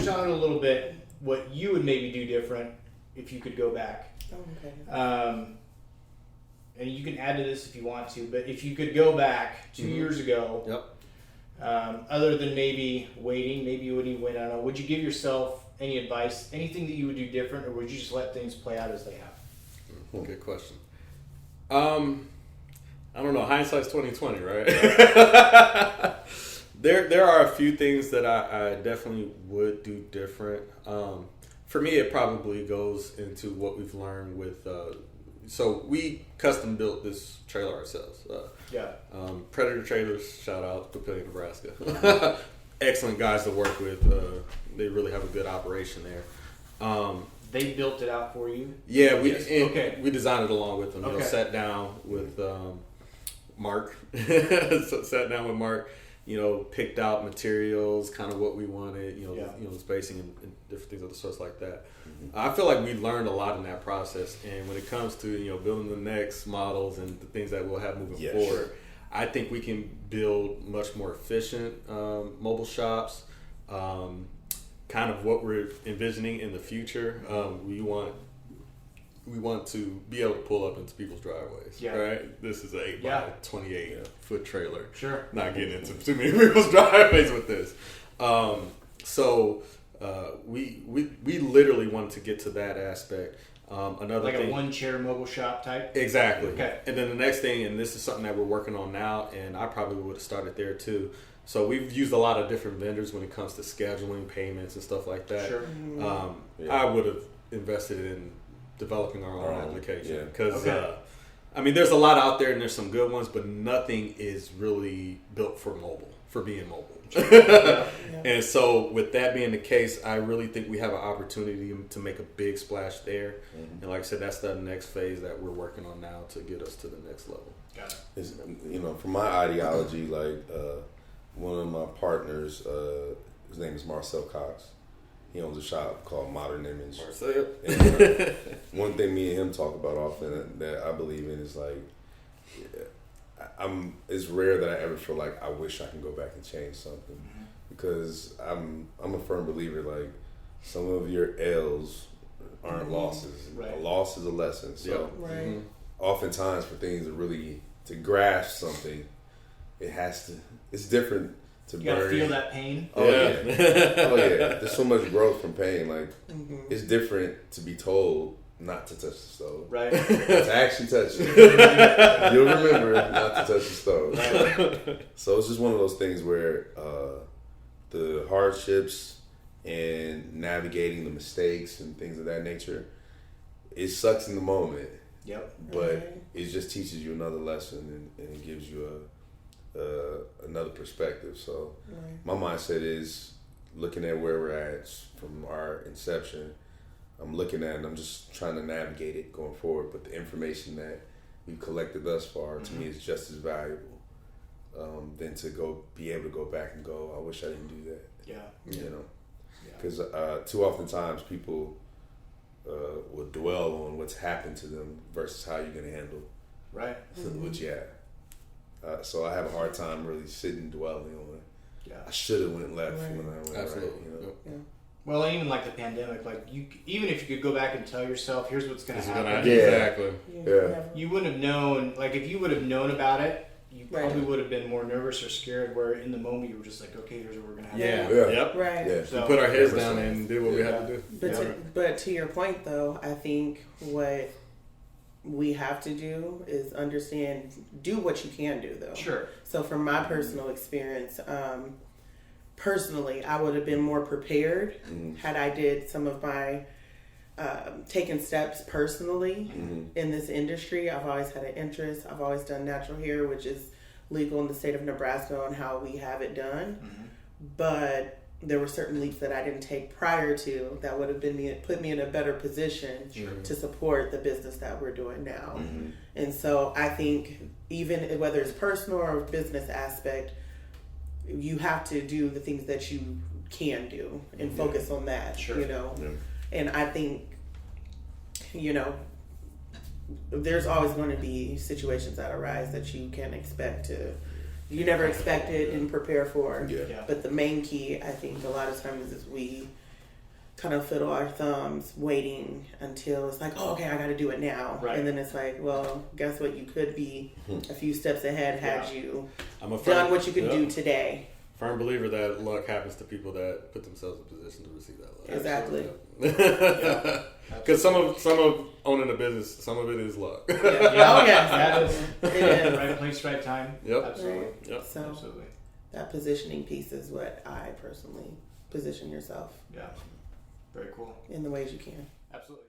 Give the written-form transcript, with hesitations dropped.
touched on it a little bit, what you would maybe do different if you could go back. Oh, okay. And you can add to this if you want to, but if you could go back 2 years ago, other than maybe waiting, maybe you wouldn't even wait, I don't know, would you give yourself any advice, anything that you would do different, or would you just let things play out as they have? Good question. I don't know. Hindsight's 20/20, right? There are a few things that I definitely would do different. For me, it probably goes into what we've learned with. So we custom built this trailer ourselves. Predator Trailers. Shout out Papillion, Nebraska. Excellent guys to work with. They really have a good operation there. They built it out for you? Yeah, we designed it along with them. Okay. Sat down with Mark. Sat down with Mark. Picked out materials, kind of what we wanted. Spacing and different things of the sorts like that. Mm-hmm. I feel like we learned a lot in that process. And when it comes to building the next models and the things that we'll have moving forward, sure. I think we can build much more efficient mobile shops. Kind of what we're envisioning in the future. We want to be able to pull up into people's driveways, right? This is an 8 by 28 foot trailer. Sure. Not getting into too many people's driveways with this. So we literally wanted to get to that aspect. Another thing, a one chair mobile shop type? Exactly. Okay. And then the next thing, and this is something that we're working on now, and I probably would have started there too. So we've used a lot of different vendors when it comes to scheduling payments and stuff like that. Sure. I would have invested in developing our own application because there's a lot out there and there's some good ones, but nothing is really built for being mobile. And so with that being the case, I really think we have an opportunity to make a big splash there. Mm-hmm. And like I said, that's the next phase that we're working on now to get us to the next level. Got it. For my ideology, one of my partners, his name is Marcel Cox. He owns a shop called Modern Image. Marcel. And, one thing me and him talk about often that I believe in is it's rare that I ever feel like I wish I can go back and change something, because I'm a firm believer some of your L's aren't losses. Right. A loss is a lesson. So oftentimes for things to grasp something, it's different to you gotta feel that pain. Oh yeah. There's so much growth from pain. It's different to be told not to touch the stove. Right. To actually touch it. You'll remember not to touch the stove. Right. So it's just one of those things where the hardships and navigating the mistakes and things of that nature, it sucks in the moment. Yep. But it just teaches you another lesson and it gives you another perspective. So my mindset is looking at where we're at from our inception. I'm looking at it and I'm just trying to navigate it going forward. But the information that we've collected thus far to me is just as valuable than to be able to go back and go, I wish I didn't do that. Yeah. Because too often times people will dwell on what's happened to them versus how you're going to handle which so I have a hard time really sitting dwelling on it. I should have went left when I went right. Well, even the pandemic, even if you could go back and tell yourself, here's what's going to happen. Exactly. Yeah. You wouldn't have known, if you would have known about it, you probably would have been more nervous or scared, where in the moment you were just okay, here's what we're going to have. Yeah. Yep. Right. Yeah. So we put our heads down and did what we had to do. But to your point, though, I think what we have to do is do what you can do, though. Sure. So from my personal experience, personally, I would have been more prepared had I did some of my taken steps personally in this industry. I've always had an interest. I've always done natural hair, which is legal in the state of Nebraska on how we have it done. But there were certain leaps that I didn't take prior to that would have put me in a better position to support the business that we're doing now. And so I think even whether it's personal or business aspect, you have to do the things that you can do and focus on that, And I think, there's always going to be situations that arise that you can you never expected and prepare for. Yeah. But the main key, I think, a lot of times is we kind of fiddle our thumbs waiting until it's like, oh, okay, I got to do it now. Right. And then it's like, well, guess what? You could be a few steps ahead had you I'm done what you could do today. Firm believer that luck happens to people that put themselves in position to receive that luck. Exactly. Because some of owning a business, some of it is luck. Yeah. Oh, yes. That is It is. right place, right time. Yep. Absolutely. Right. Yep. So Absolutely. that positioning piece is what I personally position yourself Yeah. Very cool. in the ways you can. Absolutely.